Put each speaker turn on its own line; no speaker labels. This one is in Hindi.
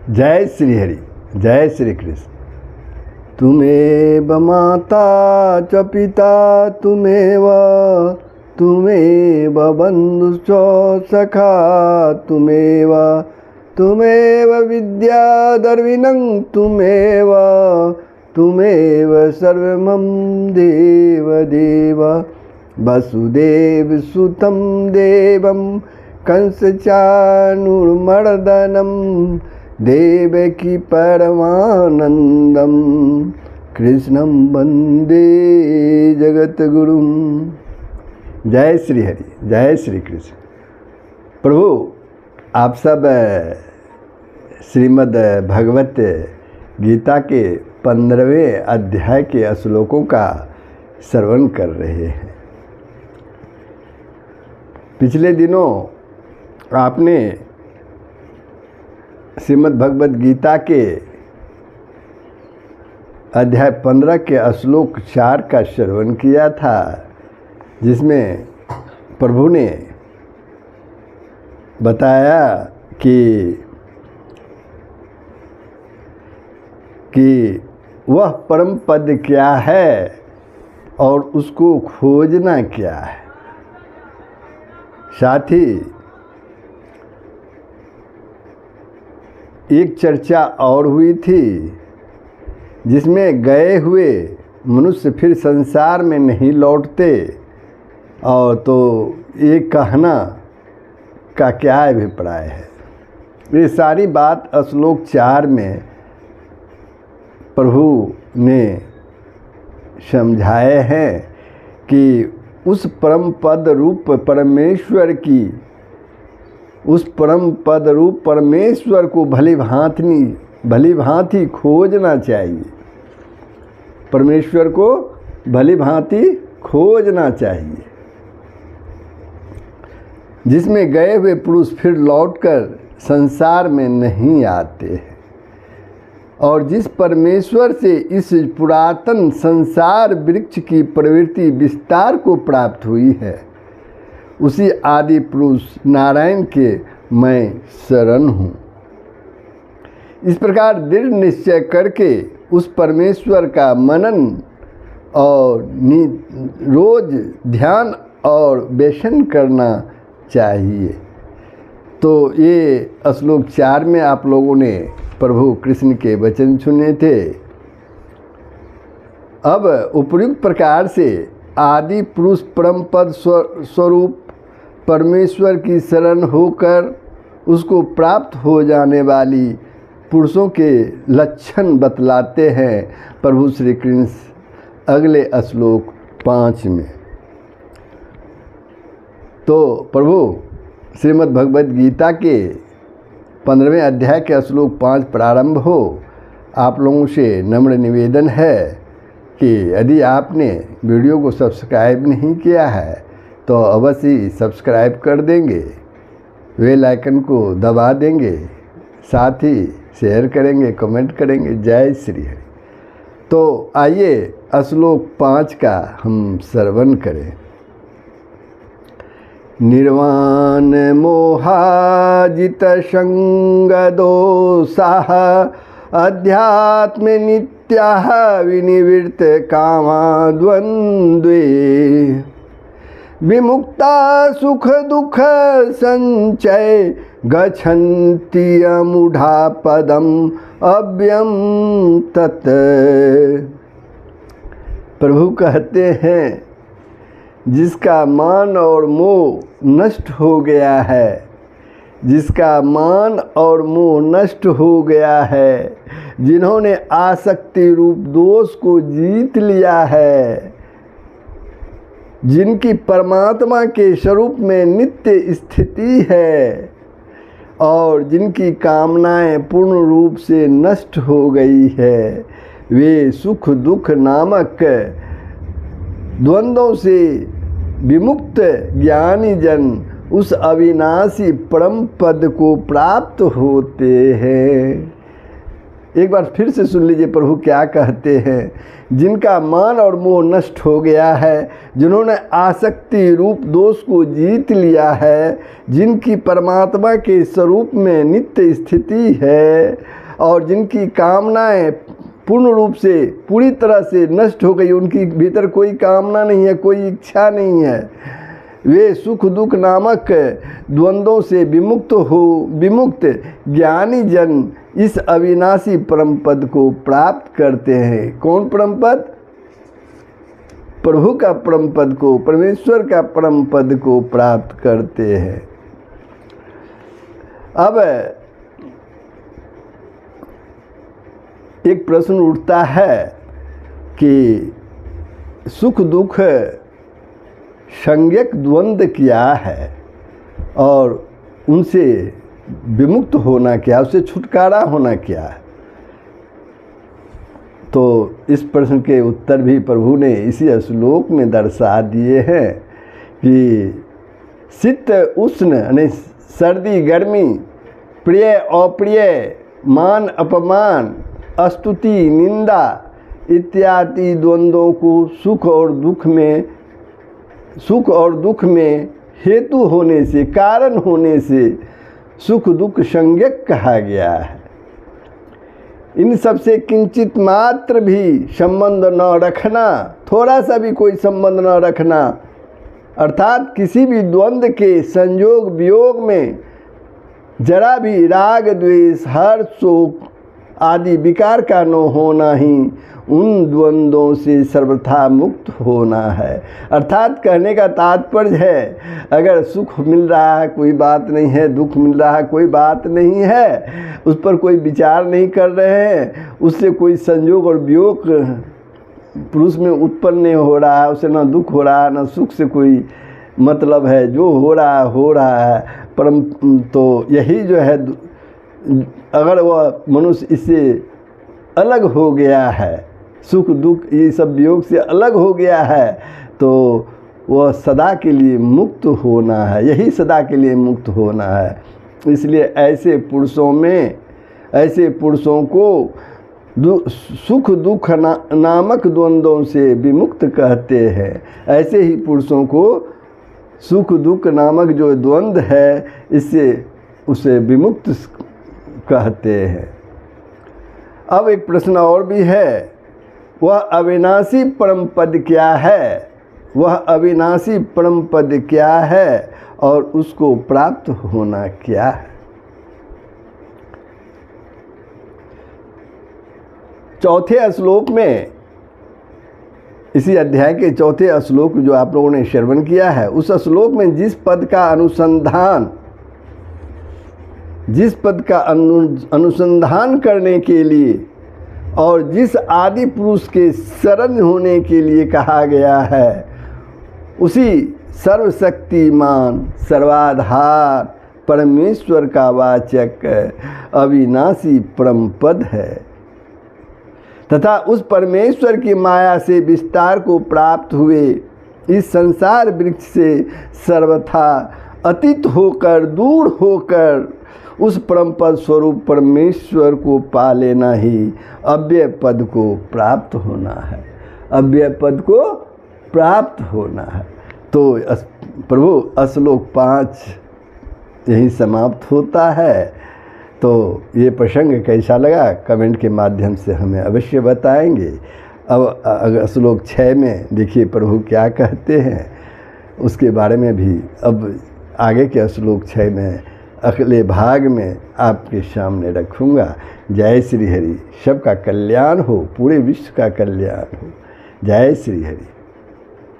जय श्री हरि, जय श्री कृष्ण। तुमेव माता च पिता तुमेव बन्धुश्च सखा तुमेव विद्याधर्विणं तुमेव सर्वमं देवदेव। वसुदेवसुतं देवं कंसचाणूरमर्दनं देवकी परमानंदम कृष्णं वंदे जगतगुरुम। जय श्री हरि, जय श्री कृष्ण। प्रभु आप सब श्रीमद् भगवत गीता के 15वें अध्याय के श्लोकों का श्रवण कर रहे हैं। पिछले दिनों आपने श्रीमद् भगवत गीता के अध्याय 15 के श्लोक 4 का श्रवण किया था, जिसमें प्रभु ने बताया कि वह परम पद क्या है और उसको खोजना क्या है। साथ ही एक चर्चा और हुई थी, जिसमें गए हुए मनुष्य फिर संसार में नहीं लौटते, और तो ये कहना का क्या अभिप्राय है। ये सारी बात श्लोक 4 में प्रभु ने समझाए हैं कि उस परम पद रूप परमेश्वर की, उस परम पद रूप परमेश्वर को भली भांति खोजना चाहिए। परमेश्वर को भली भांति खोजना चाहिए, जिसमें गए हुए पुरुष फिर लौटकर संसार में नहीं आते हैं, और जिस परमेश्वर से इस पुरातन संसार वृक्ष की प्रवृत्ति विस्तार को प्राप्त हुई है, उसी आदि पुरुष नारायण के मैं शरण हूँ। इस प्रकार दृढ़ निश्चय करके उस परमेश्वर का मनन और रोज ध्यान और व्यसन करना चाहिए। तो ये श्लोक 4 में आप लोगों ने प्रभु कृष्ण के वचन सुने थे। अब उपयुक्त प्रकार से आदि पुरुष परम पद स्वरूप परमेश्वर की शरण होकर उसको प्राप्त हो जाने वाली पुरुषों के लक्षण बतलाते हैं प्रभु श्री कृष्ण अगले श्लोक 5 में। तो प्रभु श्रीमद् भगवद गीता के 15वें अध्याय के श्लोक 5 प्रारंभ हो। आप लोगों से नम्र निवेदन है कि यदि आपने वीडियो को सब्सक्राइब नहीं किया है तो अवश्य सब्सक्राइब कर देंगे, बेल आइकन को दबा देंगे, साथ ही शेयर करेंगे, कमेंट करेंगे। जय श्री हरि। तो आइए श्लोक 5 का हम श्रवण करें। निर्वाण मोहाजित संग दोषाः अध्यात्म नित्याः विनिवृत्त कामा द्वन्द्वे विमुक्ता सुख दुख संचय गच्छन्ति अमूढ़ा पदम अव्ययम तत्। प्रभु कहते हैं, जिसका मान और मोह नष्ट हो गया है, जिसका मान और मोह नष्ट हो गया है, जिन्होंने आसक्ति रूप दोष को जीत लिया है, जिनकी परमात्मा के स्वरूप में नित्य स्थिति है और जिनकी कामनाएं पूर्ण रूप से नष्ट हो गई है, वे सुख दुख नामक द्वंद्वों से विमुक्त ज्ञानी जन उस अविनाशी परम पद को प्राप्त होते हैं। एक बार फिर से सुन लीजिए प्रभु क्या कहते हैं। जिनका मान और मोह नष्ट हो गया है, जिन्होंने आसक्ति रूप दोष को जीत लिया है, जिनकी परमात्मा के स्वरूप में नित्य स्थिति है और जिनकी कामनाएं पूर्ण रूप से पूरी तरह से नष्ट हो गई, उनकी भीतर कोई कामना नहीं है, कोई इच्छा नहीं है, वे सुख दुख नामक द्वंद्वों से विमुक्त ज्ञानी जन इस अविनाशी परम पद को प्राप्त करते हैं। कौन परम पद? प्रभु का परम पद को, परमेश्वर का परम पद को प्राप्त करते हैं। अब एक प्रश्न उठता है कि सुख दुख संज्ञक द्वंद्व क्या है और उनसे विमुक्त होना क्या, उससे छुटकारा होना क्या है? तो इस प्रश्न के उत्तर भी प्रभु ने इसी श्लोक में दर्शा दिए हैं कि शीत उष्ण यानी सर्दी गर्मी, प्रिय अप्रिय, मान अपमान, स्तुति निंदा इत्यादि द्वंद्वों को सुख और दुख में हेतु होने से, कारण होने से सुख दुख संज्ञक कहा गया है। इन सब से किंचित मात्र भी संबंध न रखना, थोड़ा सा भी कोई संबंध न रखना, अर्थात किसी भी द्वंद्व के संयोग वियोग में जरा भी राग द्वेष हर्ष शोक आदि विकार का न होना ही उन द्वंद्वों से सर्वथा मुक्त होना है। अर्थात कहने का तात्पर्य है, अगर सुख मिल रहा है कोई बात नहीं है, दुख मिल रहा है कोई बात नहीं है, उस पर कोई विचार नहीं कर रहे हैं, उससे कोई संयोग और वियोग पुरुष में उत्पन्न नहीं हो रहा है, उसे ना दुख हो रहा है ना सुख से कोई मतलब है, जो हो रहा है परम। तो यही जो है, अगर वह मनुष्य इससे अलग हो गया है, सुख दुख ये सब वियोग से अलग हो गया है, तो वह सदा के लिए मुक्त होना है, यही सदा के लिए मुक्त होना है। इसलिए ऐसे पुरुषों को सुख दुख नामक द्वंद्वों से विमुक्त कहते हैं। ऐसे ही पुरुषों को सुख दुख नामक जो द्वंद्व है, इससे उसे विमुक्त कहते हैं। अब एक प्रश्न और भी है, वह अविनाशी परम पद क्या है? वह अविनाशी परम पद क्या है और उसको प्राप्त होना क्या है? चौथे श्लोक में, इसी अध्याय के चौथे श्लोक जो आप लोगों ने श्रवण किया है, उस श्लोक में जिस पद का अनुसंधान करने के लिए और जिस आदि पुरुष के शरण होने के लिए कहा गया है, उसी सर्वशक्तिमान सर्वाधार परमेश्वर का वाचक अविनाशी परम पद है तथा उस परमेश्वर की माया से विस्तार को प्राप्त हुए इस संसार वृक्ष से सर्वथा अतीत होकर, दूर होकर उस परम पद स्वरूप परमेश्वर को पा लेना ही अव्यय पद को प्राप्त होना है, अव्यय पद को प्राप्त होना है। तो प्रभु श्लोक 5 यही समाप्त होता है। तो ये प्रसंग कैसा लगा कमेंट के माध्यम से हमें अवश्य बताएंगे। अब श्लोक 6 में देखिए प्रभु क्या कहते हैं, उसके बारे में भी अब आगे के श्लोक 6 में अगले भाग में आपके सामने रखूँगा। जय श्री हरि, सबका कल्याण हो, पूरे विश्व का कल्याण हो। जय श्री हरि।